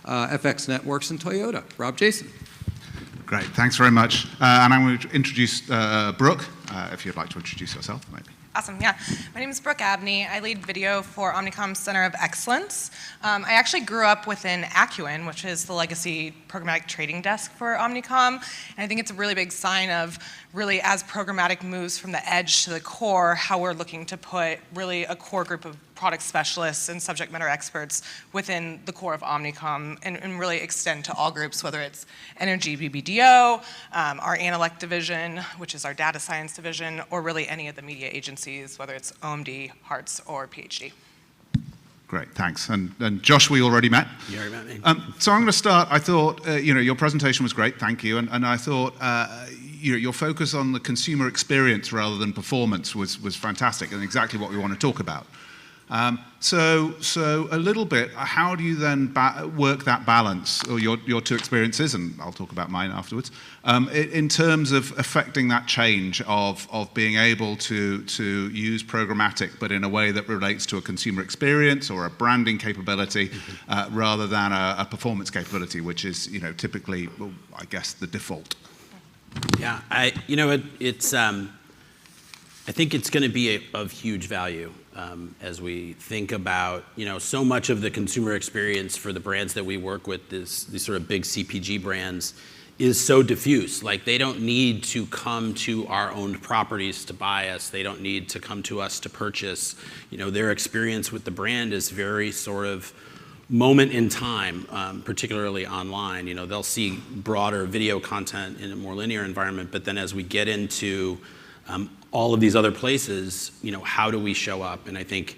FX Networks, and Toyota. Rob, Jayson. Great, thanks very much. And I'm going to introduce Brooke, if you'd like to introduce yourself, maybe. Awesome, yeah. My name is Brooke Abney. I lead video for Omnicom Center of Excellence. I actually grew up within Acuin, which is the legacy programmatic trading desk for Omnicom. And I think it's a really big sign of really as programmatic moves from the edge to the core, how we're looking to put really a core group of product specialists and subject matter experts within the core of Omnicom and really extend to all groups, whether it's EnergyBBDO, our Analect division, which is our data science division, or really any of the media agencies, whether it's OMD, Hearts, or PhD. Great, thanks. And Josh, we already met. You already met me. So I'm going to start. I thought, your presentation was great, thank you. And I thought, your focus on the consumer experience rather than performance was fantastic and exactly what we want to talk about. So a little bit, how do you then work that balance, or your two experiences, and I'll talk about mine afterwards, in terms of affecting that change of being able to use programmatic, but in a way that relates to a consumer experience or a branding capability, rather than a performance capability, which is typically, well, I guess, the default. Yeah, I think it's going to be of huge value as we think about, so much of the consumer experience for the brands that we work with, these sort of big CPG brands, is so diffuse. Like, they don't need to come to our owned properties to buy us. They don't need to come to us to purchase. Their experience with the brand is very sort of moment in time, particularly online. They'll see broader video content in a more linear environment, but then as we get into all of these other places, how do we show up? And I think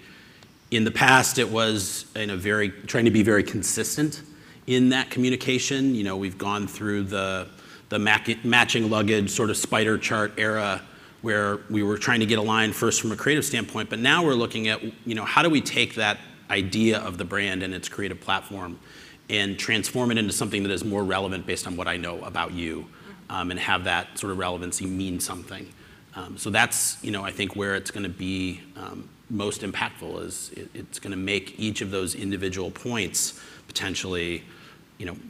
in the past it was trying to be very consistent in that communication. We've gone through the matching luggage sort of spider chart era where we were trying to get aligned first from a creative standpoint, but now we're looking at, how do we take that idea of the brand and its creative platform and transform it into something that is more relevant based on what I know about you, and have that sort of relevancy mean something. So that's, I think where it's going to be most impactful is it's going to make each of those individual points potentially,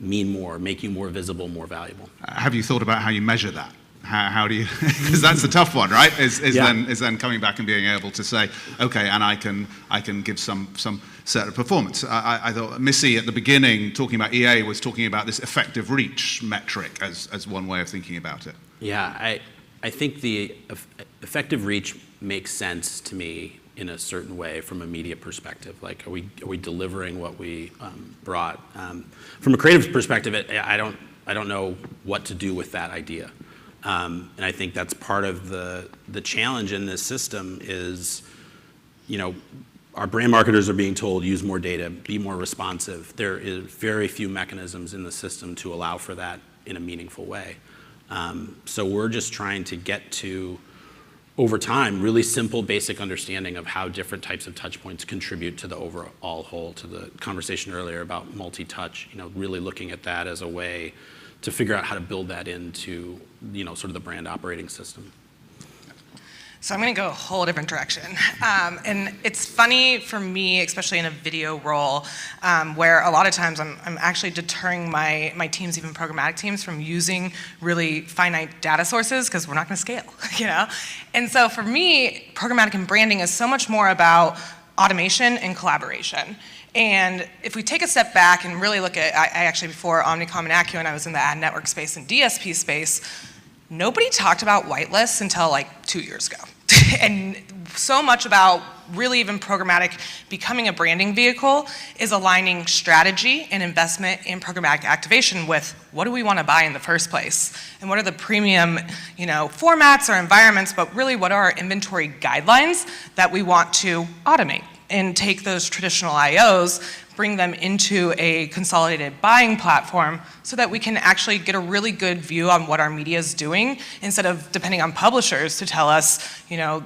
mean more, make you more visible, more valuable. Have you thought about how you measure that? How do you, because that's the tough one, right? Is then coming back and being able to say, okay, and I can give some set of performance. I thought Missy at the beginning, talking about EA, was talking about this effective reach metric as one way of thinking about it. Yeah, I think the effective reach makes sense to me in a certain way from a media perspective. Like, are we delivering what we brought? From a creative perspective, I don't know what to do with that idea. And I think that's part of the challenge in this system is, our brand marketers are being told use more data, be more responsive. There is very few mechanisms in the system to allow for that in a meaningful way. So we're just trying to get to, over time, really simple, basic understanding of how different types of touch points contribute to the overall whole, to the conversation earlier about multi-touch, really looking at that as a way to figure out how to build that into, sort of the brand operating system. So I'm going to go a whole different direction. And it's funny for me, especially in a video role, where a lot of times I'm actually deterring my teams, even programmatic teams, from using really finite data sources because we're not going to scale, And so for me, programmatic and branding is so much more about automation and collaboration. And if we take a step back and really look at, I actually, before Omnicom and Acuin, I was in the ad network space and DSP space. Nobody talked about whitelists until like 2 years ago. And so much about really even programmatic becoming a branding vehicle is aligning strategy and investment in programmatic activation with what do we want to buy in the first place? And what are the premium, formats or environments, but really what are our inventory guidelines that we want to automate and take those traditional IOs, bring them into a consolidated buying platform so that we can actually get a really good view on what our media is doing instead of depending on publishers to tell us,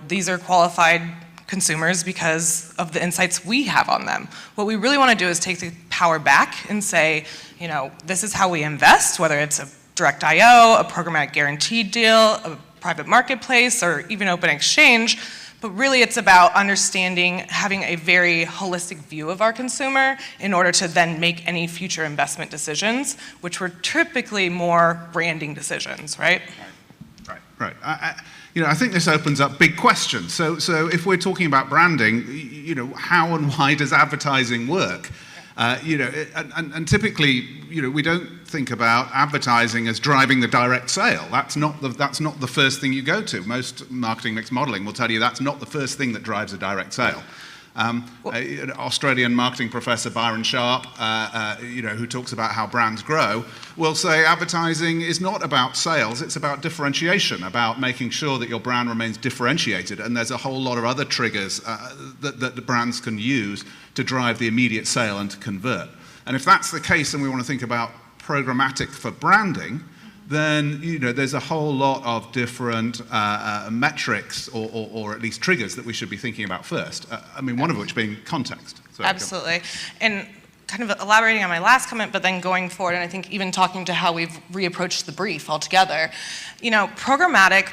these are qualified consumers because of the insights we have on them. What we really want to do is take the power back and say, this is how we invest, whether it's a direct IO, a programmatic guaranteed deal, a private marketplace, or even open exchange. But really it's about understanding, having a very holistic view of our consumer in order to then make any future investment decisions, which were typically more branding decisions, right? Right. I think this opens up big questions. So if we're talking about branding, how and why does advertising work? And typically, we don't think about advertising as driving the direct sale. That's not the first thing you go to. Most marketing mix modeling will tell you that's not the first thing that drives a direct sale. An Australian marketing professor, Byron Sharp, who talks about how brands grow, will say advertising is not about sales, it's about differentiation, about making sure that your brand remains differentiated, and there's a whole lot of other triggers that the brands can use to drive the immediate sale and to convert. And if that's the case and we want to think about programmatic for branding, then there's a whole lot of different metrics or at least triggers that we should be thinking about first. One of which being context. So, absolutely. And kind of elaborating on my last comment, but then going forward, and I think even talking to how we've reapproached the brief altogether, programmatic,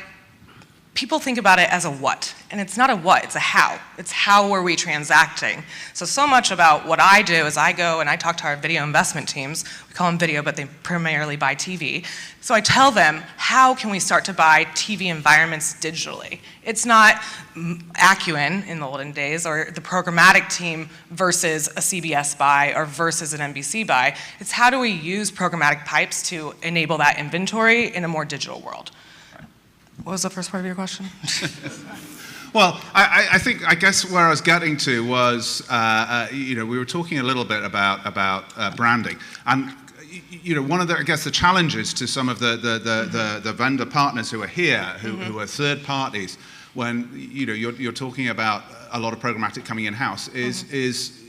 people think about it as a what, and it's not a what, it's a how. It's how are we transacting. So much about what I do is I go and I talk to our video investment teams. We call them video, but they primarily buy TV. So I tell them, how can we start to buy TV environments digitally? It's not Acuin in the olden days or the programmatic team versus a CBS buy or versus an NBC buy. It's how do we use programmatic pipes to enable that inventory in a more digital world. What was the first part of your question? Well, I guess where I was getting to was, we were talking a little bit about branding, and one of the challenges to some of the vendor partners who are here, who are third parties, when you're talking about a lot of programmatic coming in house, is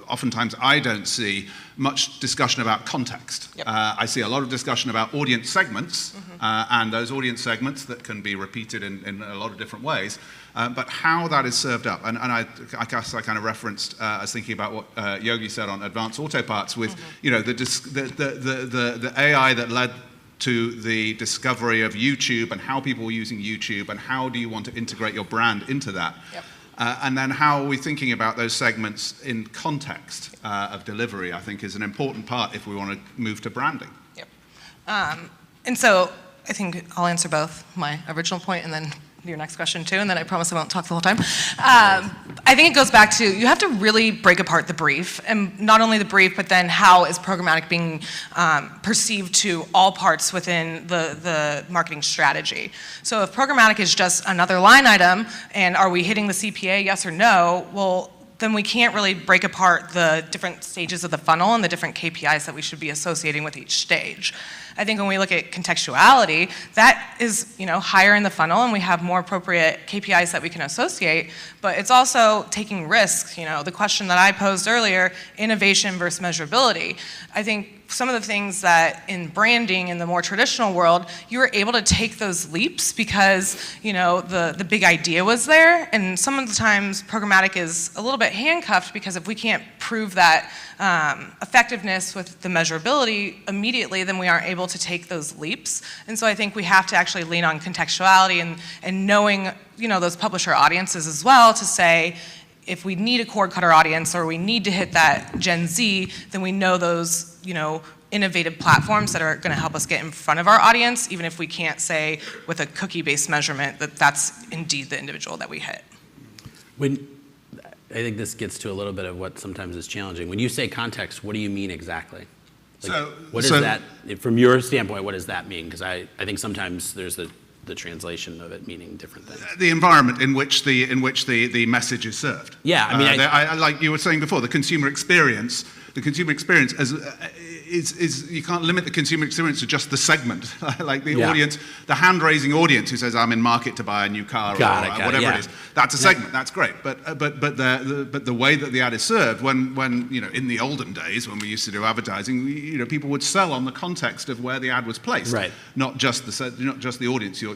oftentimes I don't see much discussion about context. Yep. I see a lot of discussion about audience segments, and those audience segments that can be repeated in a lot of different ways, but how that is served up. And I guess I kind of referenced, I was thinking about what Yogi said on advanced auto parts with, the AI that led to the discovery of YouTube and how people were using YouTube and how do you want to integrate your brand into that. Yep. And then how are we thinking about those segments in context of delivery, I think is an important part if we want to move to branding. Yep. And so I think I'll answer both my original point and then your next question too, and then I promise I won't talk the whole time. I think it goes back to, you have to really break apart the brief, and not only the brief, but then how is programmatic being perceived to all parts within the marketing strategy. So if programmatic is just another line item, and are we hitting the CPA, yes or no, well, then we can't really break apart the different stages of the funnel and the different KPIs that we should be associating with each stage. I think when we look at contextuality, that is, higher in the funnel and we have more appropriate KPIs that we can associate, but it's also taking risks. The question that I posed earlier, innovation versus measurability. I think some of the things that in branding in the more traditional world, you were able to take those leaps because, the big idea was there, and some of the times programmatic is a little bit handcuffed because if we can't prove that effectiveness with the measurability immediately, then we aren't able to take those leaps. And so I think we have to actually lean on contextuality and knowing, those publisher audiences as well to say, if we need a cord cutter audience or we need to hit that Gen Z, then we know those, innovative platforms that are going to help us get in front of our audience, even if we can't say with a cookie-based measurement that that's indeed the individual that we hit. I think this gets to a little bit of what sometimes is challenging. When you say context, what do you mean exactly? What is that, from your standpoint, what does that mean? Because I think sometimes there's the translation of it meaning different things. The environment in which the message is served. Yeah, I like you were saying before, the consumer experience as is you can't limit the consumer experience to just the segment, like the audience, the hand-raising audience who says, "I'm in market to buy a new car," or whatever it is. That's a segment. That's great. But the way that the ad is served, when in the olden days when we used to do advertising, people would sell on the context of where the ad was placed, right? Not just the audience you're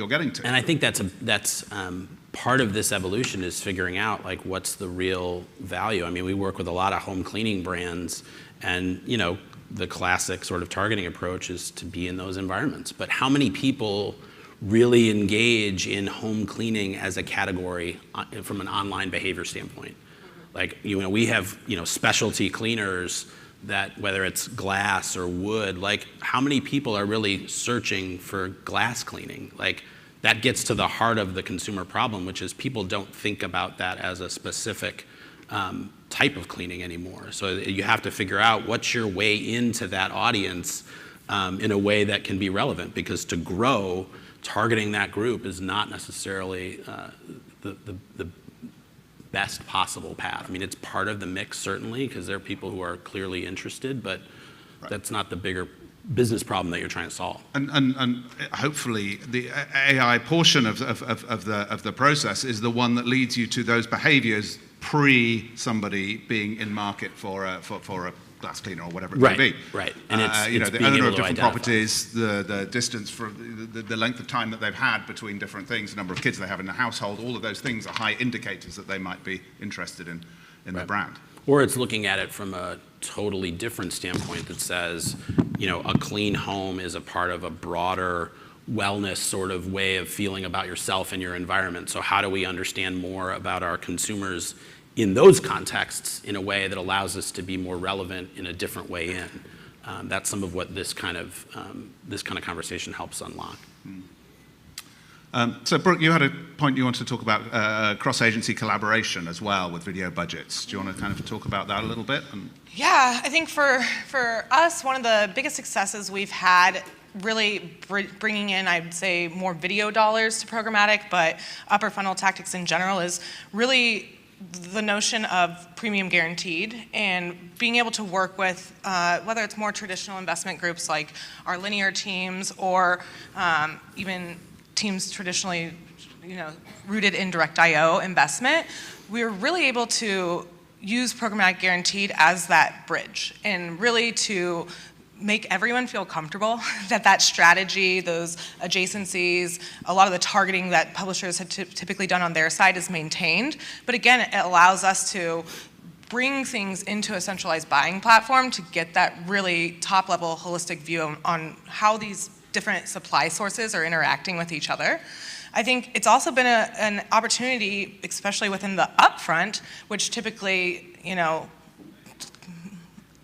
getting to. And I think that's part of this evolution is figuring out what's the real value. I mean, we work with a lot of home cleaning brands, and the classic sort of targeting approach is to be in those environments. But how many people really engage in home cleaning as a category from an online behavior standpoint. Like, we have, specialty cleaners that, whether it's glass or wood, like, how many people are really searching for glass cleaning? Like, that gets to the heart of the consumer problem, which is people don't think about that as a specific type of cleaning anymore. So you have to figure out what's your way into that audience in a way that can be relevant, because to grow, targeting that group is not necessarily the best possible path. I mean, it's part of the mix, certainly, because there are people who are clearly interested, but that's not the bigger business problem that you're trying to solve. And hopefully the AI portion of the process is the one that leads you to those behaviors pre somebody being in market for a glass cleaner or whatever it may be. Right. And it's the being owner able of to different identify. properties, the distance from the length of time that they've had between different things, the number of kids they have in the household, all of those things are high indicators that they might be interested in the brand. Or it's looking at it from a totally different standpoint that says, a clean home is a part of a broader wellness sort of way of feeling about yourself and your environment. So how do we understand more about our consumers in those contexts in a way that allows us to be more relevant in a different way in? That's some of what this kind of conversation helps unlock. So Brooke, you had a point you wanted to talk about cross-agency collaboration as well with video budgets. Do you want to kind of talk about that a little bit? Yeah, I think for us, one of the biggest successes we've had really bringing in, I'd say, more video dollars to programmatic, but upper funnel tactics in general is really the notion of premium guaranteed and being able to work with whether it's more traditional investment groups like our linear teams or even teams traditionally rooted in direct IO investment. We were really able to use programmatic guaranteed as that bridge and really to make everyone feel comfortable that strategy, those adjacencies, a lot of the targeting that publishers had typically done on their side is maintained. But again, it allows us to bring things into a centralized buying platform to get that really top-level holistic view on how these different supply sources are interacting with each other. I think it's also been an opportunity, especially within the upfront, which typically,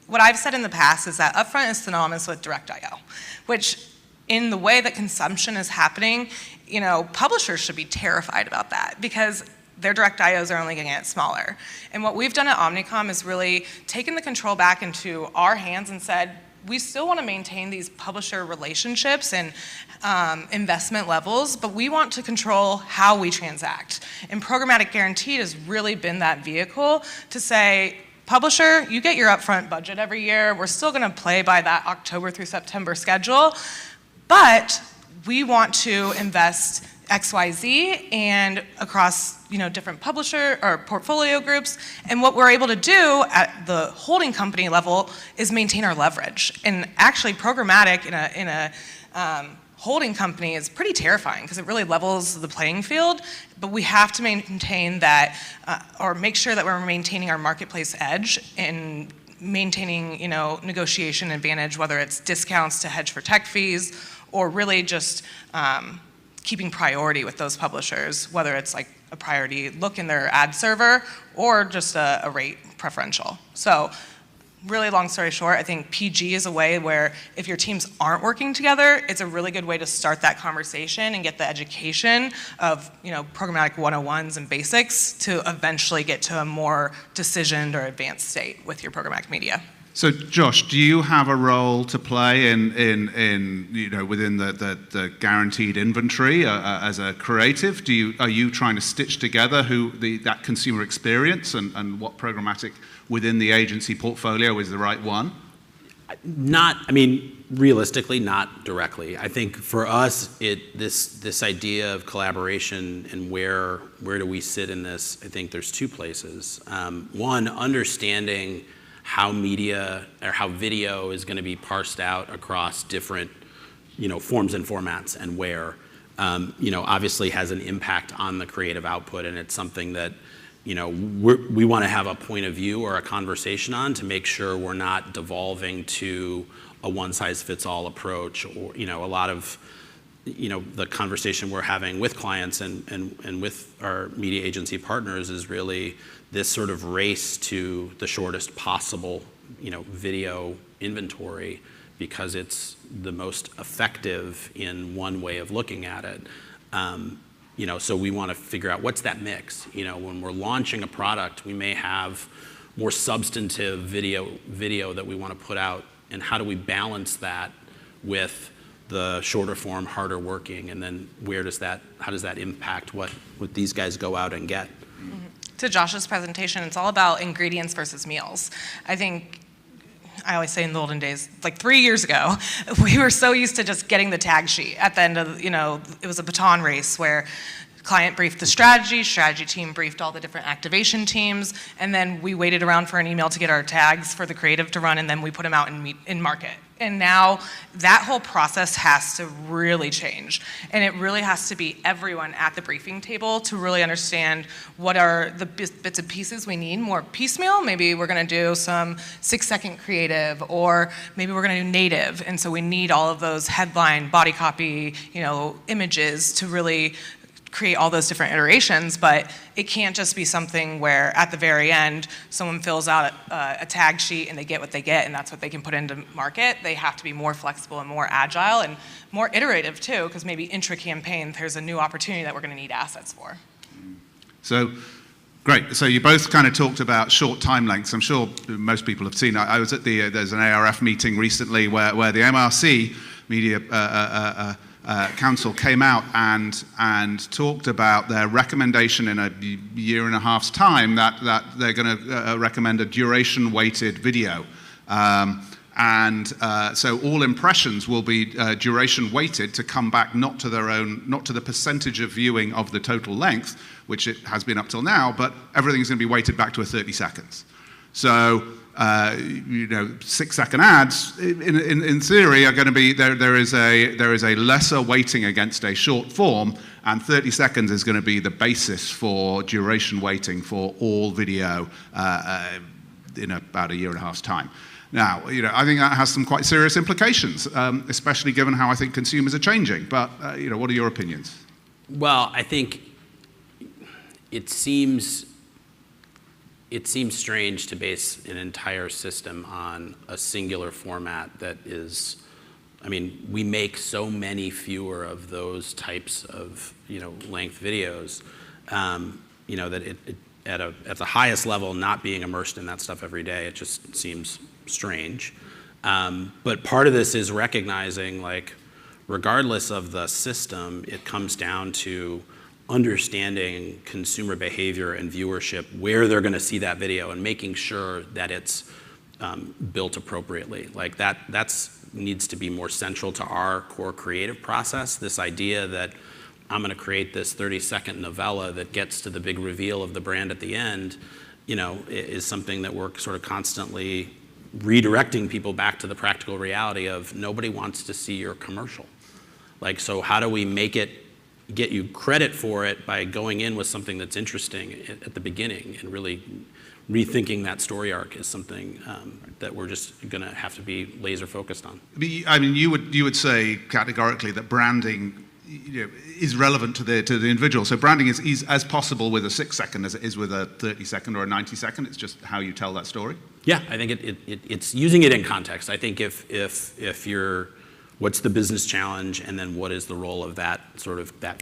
what I've said in the past is that upfront is synonymous with direct IO, which in the way that consumption is happening, publishers should be terrified about that because their direct IOs are only going to get smaller. And what we've done at Omnicom is really taken the control back into our hands and said, we still want to maintain these publisher relationships and investment levels, but we want to control how we transact. And Programmatic Guaranteed has really been that vehicle to say, publisher, you get your upfront budget every year. We're still going to play by that October through September schedule, but we want to invest XYZ and across different publisher or portfolio groups. And what we're able to do at the holding company level is maintain our leverage. And actually, programmatic in a holding company is pretty terrifying because it really levels the playing field. But we have to maintain that, or make sure that we're maintaining our marketplace edge and maintaining, negotiation advantage, whether it's discounts to hedge for tech fees or really just keeping priority with those publishers, whether it's like a priority look in their ad server or just a rate preferential. So really long story short, I think PG is a way where if your teams aren't working together, it's a really good way to start that conversation and get the education of programmatic 101s and basics to eventually get to a more decisioned or advanced state with your programmatic media. So, Josh, do you have a role to play in within the guaranteed inventory as a creative? Are you trying to stitch together that consumer experience and what programmatic within the agency portfolio is the right one? Realistically, not directly. I think for us, this idea of collaboration and where do we sit in this, I think there's two places. One, understanding how media or how video is going to be parsed out across different, forms and formats and where, obviously has an impact on the creative output, and it's something that, we want to have a point of view or a conversation on to make sure we're not devolving to a one-size-fits-all approach or, a lot of the conversation we're having with clients and with our media agency partners is really this sort of race to the shortest possible, video inventory, because it's the most effective in one way of looking at it. So we want to figure out what's that mix. When we're launching a product, we may have more substantive video that we want to put out, and how do we balance that with the shorter form, harder working, and then how does that impact what these guys go out and get? Mm-hmm. To Josh's presentation, it's all about ingredients versus meals. I think, I always say in the olden days, like 3 years ago, we were so used to just getting the tag sheet at the end of, it was a baton race where client briefed the strategy team briefed all the different activation teams, and then we waited around for an email to get our tags for the creative to run, and then we put them out in market. And now that whole process has to really change. And it really has to be everyone at the briefing table to really understand what are the bits and pieces we need more piecemeal. Maybe we're gonna do some 6-second creative, or maybe we're gonna do native. And so we need all of those headline, body copy, images to really create all those different iterations, but it can't just be something where at the very end someone fills out a tag sheet and they get what they get and that's what they can put into market. They have to be more flexible and more agile and more iterative too, because maybe intra-campaign there's a new opportunity that we're going to need assets for. So, great. So you both kind of talked about short time lengths. I'm sure most people have seen. I was at there's an ARF meeting recently where the MRC Media Council came out and talked about their recommendation in a year and a half's time that they're going to recommend a duration-weighted video. So all impressions will be duration-weighted to come back not to the percentage of viewing of the total length, which it has been up till now, but everything's going to be weighted back to a 30 seconds. So 6-second ads, in theory, are going to be there is a lesser weighting against a short form, and 30 seconds is going to be the basis for duration weighting for all video in about a year and a half's time. Now, I think that has some quite serious implications, especially given how I think consumers are changing. But what are your opinions? Well, I think it seems strange to base an entire system on a singular format that is, we make so many fewer of those types of, length videos, that it at the highest level, not being immersed in that stuff every day, it just seems strange. But part of this is recognizing, regardless of the system, it comes down to understanding consumer behavior and viewership, where they're going to see that video, and making sure that it's built appropriately. That needs to be more central to our core creative process. This idea that I'm going to create this 30-second novella that gets to the big reveal of the brand at the end, is something that we're sort of constantly redirecting people back to the practical reality of nobody wants to see your commercial. So how do we get you credit for it by going in with something that's interesting at the beginning, and really rethinking that story arc is something that we're just going to have to be laser focused on. You would say categorically that branding is relevant to the individual. So branding is as possible with a 6-second as it is with a 30-second or a 90-second. It's just how you tell that story. Yeah, I think it's using it in context. I think if you're, what's the business challenge, and then what is the role of that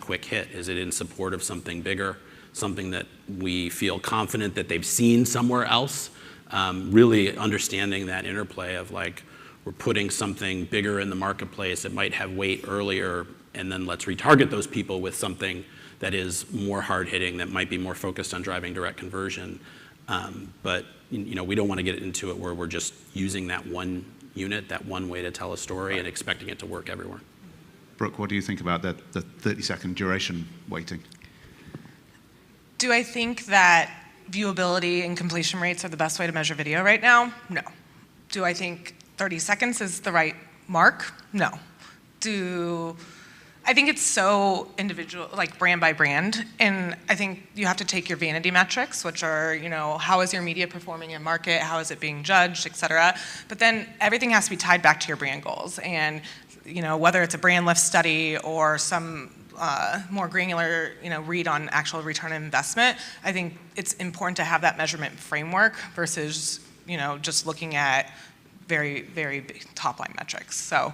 quick hit? Is it in support of something bigger, something that we feel confident that they've seen somewhere else? Really understanding that interplay of we're putting something bigger in the marketplace, it might have weight earlier, and then let's retarget those people with something that is more hard-hitting, that might be more focused on driving direct conversion. But we don't want to get into it where we're just using that one unit, that one way to tell a story, and expecting it to work everywhere. Brooke, what do you think about the 30-second duration weighting? Do I think that viewability and completion rates are the best way to measure video right now? No. Do I think 30 seconds is the right mark? No. I think it's so individual, like brand by brand, and I think you have to take your vanity metrics, which are, how is your media performing in market, how is it being judged, et cetera, but then everything has to be tied back to your brand goals, and whether it's a brand lift study or some more granular, read on actual return on investment, I think it's important to have that measurement framework versus, just looking at very, very top line metrics. So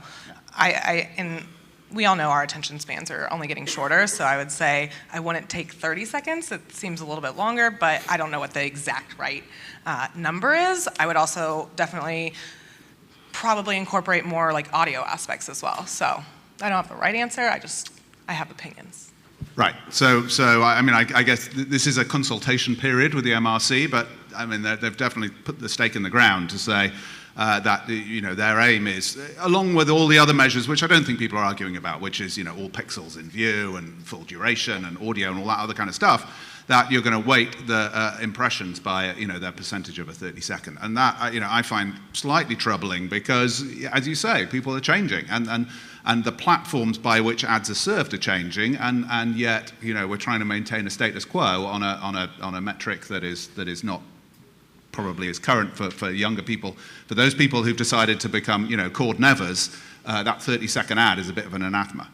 and we all know our attention spans are only getting shorter, so I would say I wouldn't take 30 seconds. It seems a little bit longer, but I don't know what the exact right number is. I would also definitely probably incorporate more like audio aspects as well. So I don't have the right answer, I have opinions. Right. So I guess this is a consultation period with the MRC, but they've definitely put the stake in the ground to say that their aim is, along with all the other measures, which I don't think people are arguing about, which is all pixels in view and full duration and audio and all that other kind of stuff, that you're going to weight the impressions by their percentage of a 30-second, and that I find slightly troubling because, as you say, people are changing and the platforms by which ads are served are changing, and yet we're trying to maintain a status quo on a metric that is not probably as current for younger people. For those people who've decided to become cord nevers, that 30-second ad is a bit of an anathema.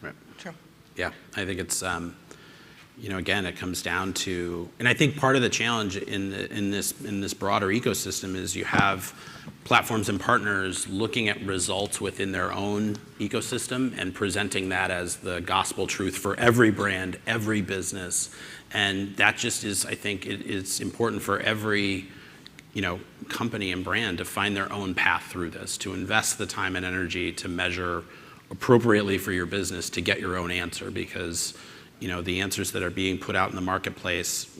Right. True. Yeah, I think it's again, it comes down to, and I think part of the challenge in this broader ecosystem is you have platforms and partners looking at results within their own ecosystem and presenting that as the gospel truth for every brand, every business, and that just is, I think, it's important for every company and brand to find their own path through this, to invest the time and energy to measure appropriately for your business to get your own answer, because the answers that are being put out in the marketplace,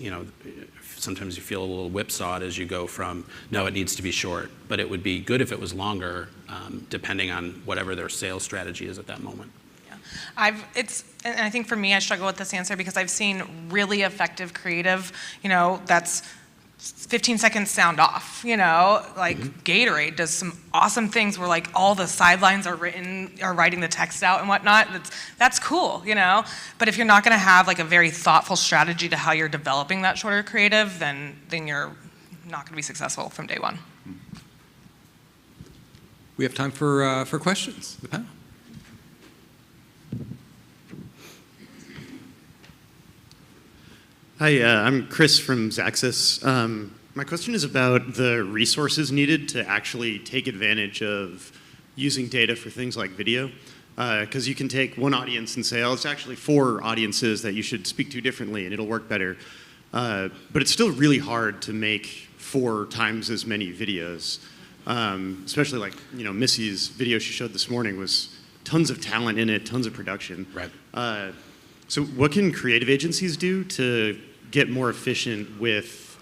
sometimes you feel a little whipsawed as you go from, no, it needs to be short, but it would be good if it was longer, depending on whatever their sales strategy is at that moment. And I think for me, I struggle with this answer because I've seen really effective creative, that's 15 seconds sound off, like Gatorade does some awesome things where like all the sidelines are writing the text out and whatnot. That's cool, but if you're not going to have like a very thoughtful strategy to how you're developing that shorter creative, then you're not going to be successful from day one. We have time for questions. The panel. Hi, I'm Chris from Zaxxas. My question is about the resources needed to actually take advantage of using data for things like video. Because you can take one audience and say, oh, it's actually 4 audiences that you should speak to differently and it'll work better. But it's still really hard to make 4 times as many videos. Especially like, Missy's video she showed this morning was tons of talent in it, tons of production. Right. So what can creative agencies do to get more efficient with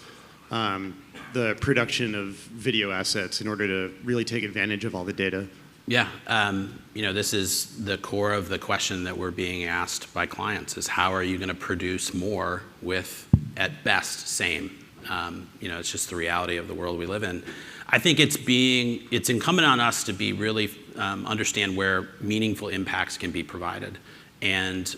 the production of video assets in order to really take advantage of all the data? Yeah, this is the core of the question that we're being asked by clients is how are you going to produce more with, at best, same? It's just the reality of the world we live in. I think it's incumbent on us to be really understand where meaningful impacts can be provided. And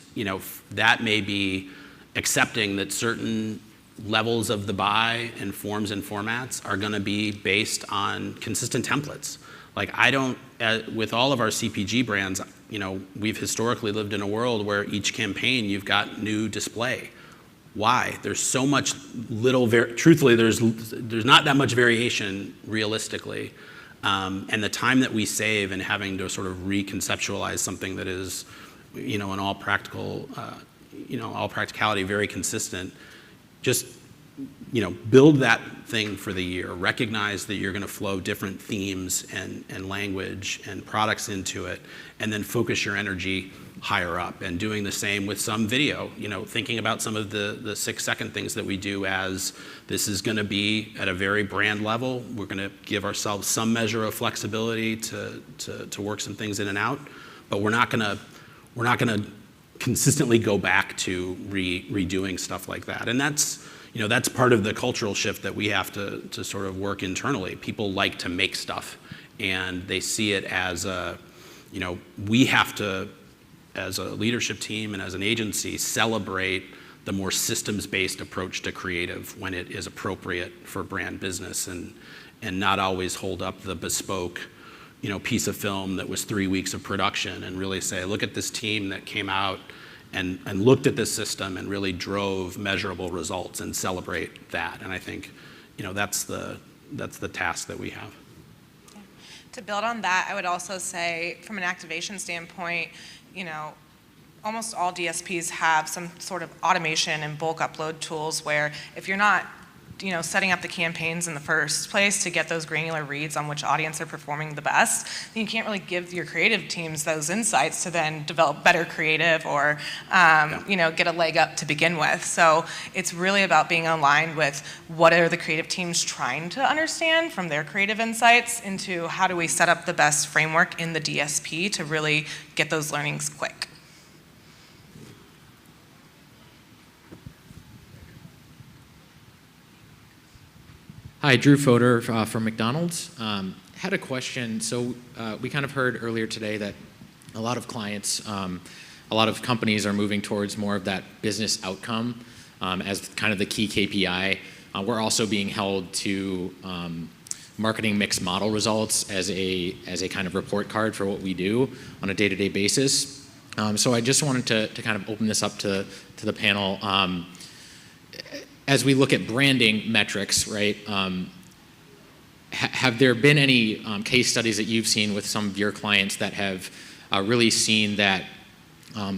that may be accepting that certain levels of the buy and forms and formats are going to be based on consistent templates. Like with all of our CPG brands, we've historically lived in a world where each campaign you've got new display. Why? There's so much truthfully, there's not that much variation realistically. And the time that we save in having to sort of reconceptualize something that is in all practicality, very consistent. Just, build that thing for the year. Recognize that you're going to flow different themes and language and products into it, and then focus your energy higher up. And doing the same with some video. Thinking about some of the 6-second things that we do as this is going to be at a very brand level. We're going to give ourselves some measure of flexibility to work some things in and out, but we're not going to consistently go back to redoing stuff like that. And that's part of the cultural shift that we have to sort of work internally. People like to make stuff, and they see it as we have to as a leadership team and as an agency, celebrate the more systems-based approach to creative when it is appropriate for brand business, and not always hold up the bespoke, piece of film that was 3 weeks of production, and really say, look at this team that came out and looked at this system and really drove measurable results, and celebrate that. And I think, that's the task that we have. Yeah. To build on that, I would also say, from an activation standpoint, almost all DSPs have some sort of automation and bulk upload tools where if you're not setting up the campaigns in the first place to get those granular reads on which audience are performing the best, then you can't really give your creative teams those insights to then develop better creative or, get a leg up to begin with. So it's really about being aligned with what are the creative teams trying to understand from their creative insights into how do we set up the best framework in the DSP to really get those learnings quick. Hi, Drew Fodor from McDonald's. Had a question. So we kind of heard earlier today that a lot of clients, a lot of companies are moving towards more of that business outcome as kind of the key KPI. We're also being held to marketing mix model results as a kind of report card for what we do on a day-to-day basis. So I just wanted to kind of open this up to the panel. As we look at branding metrics, right, have there been any case studies that you've seen with some of your clients that have really seen that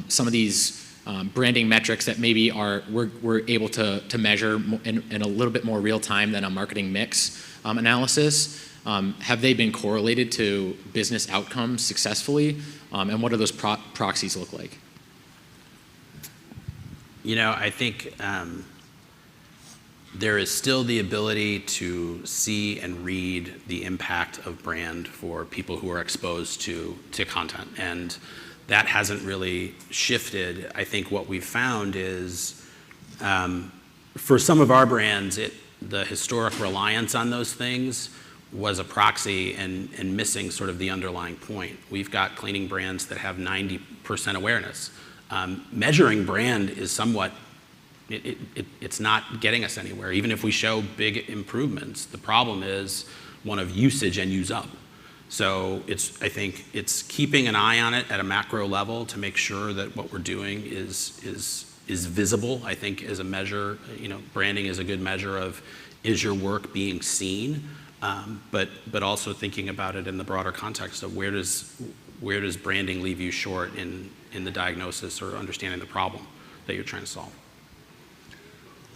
some of these branding metrics that maybe we're able to measure in a little bit more real time than a marketing mix analysis, have they been correlated to business outcomes successfully, and what do those proxies look like? I think there is still the ability to see and read the impact of brand for people who are exposed to content, and that hasn't really shifted. I think what we've found is for some of our brands, the historic reliance on those things was a proxy and missing sort of the underlying point. We've got cleaning brands that have 90% awareness. Measuring brand is somewhat it's not getting us anywhere. Even if we show big improvements, the problem is one of usage and use up. So I think it's keeping an eye on it at a macro level to make sure that what we're doing is visible. I think as a measure, branding is a good measure of, is your work being seen? But also thinking about it in the broader context of where does branding leave you short in the diagnosis or understanding the problem that you're trying to solve.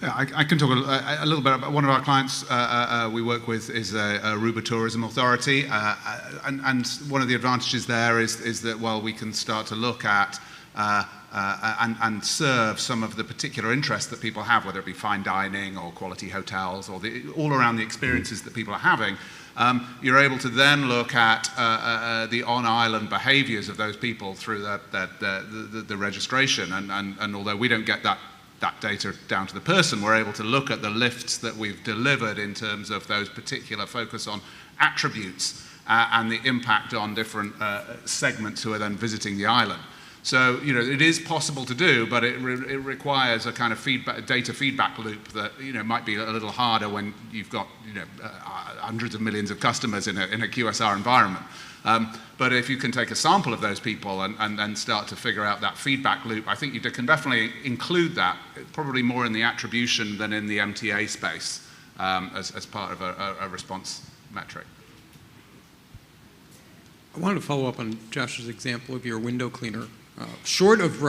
Yeah, I can talk a little bit about one of our clients we work with is a Aruba Tourism Authority, and one of the advantages there is that, well, we can start to look at and serve some of the particular interests that people have, whether it be fine dining or quality hotels or all around the experiences that people are having. You're able to then look at the on-island behaviors of those people through the registration, and although we don't get that data down to the person, we're able to look at the lifts that we've delivered in terms of those particular focus on attributes and the impact on different segments who are then visiting the island. So, it is possible to do, but it requires a kind of data feedback loop that, might be a little harder when you've got, hundreds of millions of customers in a QSR environment. But if you can take a sample of those people and then start to figure out that feedback loop, I think you can definitely include that, probably more in the attribution than in the MTA space, as part of a response metric. I wanted to follow up on Josh's example of your window cleaner. Short of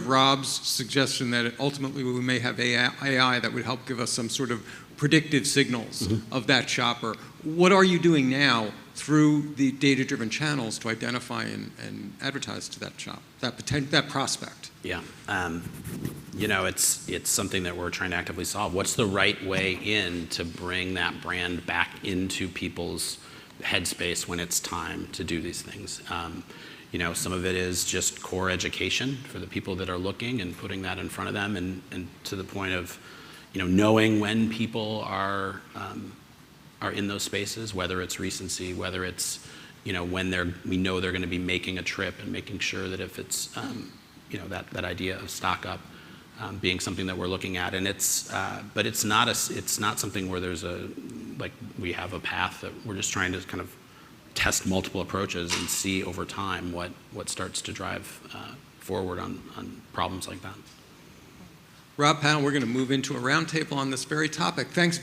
Rob's suggestion that ultimately we may have AI that would help give us some sort of predictive signals of that shopper, what are you doing now through the data-driven channels to identify and advertise to that that prospect? Yeah, it's something that we're trying to actively solve. What's the right way in to bring that brand back into people's headspace when it's time to do these things? Some of it is just core education for the people that are looking and putting that in front of them, and to the point of, knowing when people are in those spaces, whether it's recency, whether it's, when we know they're going to be making a trip, and making sure that if it's that idea of stock up being something that we're looking at, and but it's not something where there's we have a path that we're just trying to kind of test multiple approaches and see over time what starts to drive forward on problems like that. Rob, panel, we're going to move into a roundtable on this very topic. Thanks.